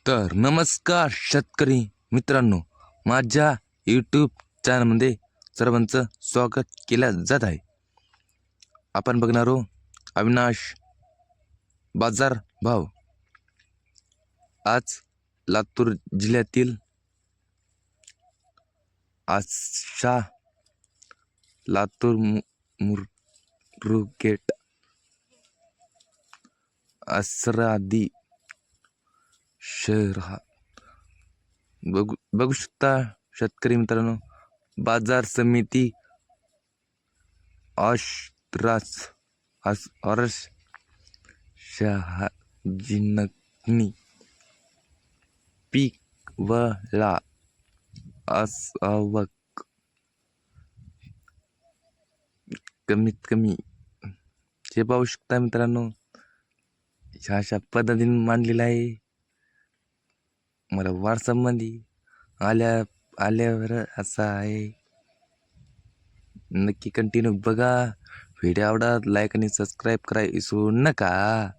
तर नमस्कार शेतकरी मित्रांनो, माझ्या यूट्यूब चॅनलमध्ये सर्वांचं स्वागत केलं जात आहे. आपण बघणार आहोत अविनाश बाजार भाव. आज लातूर जिल्ह्यातील आशा लातूर मुरुगेट आसरादी शहर बघू शकता शेतकरी मित्रांनो. बाजार समिती आरस शहाजिनकनी पीक वला आवक कमीत कमी हे पाहू शकता मित्रांनो. अशा पद्धतीने मांडलेलं आहे. मला व्हॉट्सअपमध्ये आल्यावर असा आहे. नक्की कंटिन्यू बघा. व्हिडिओ आवडत लाईक आणि सबस्क्राईब करायला विसरू नका.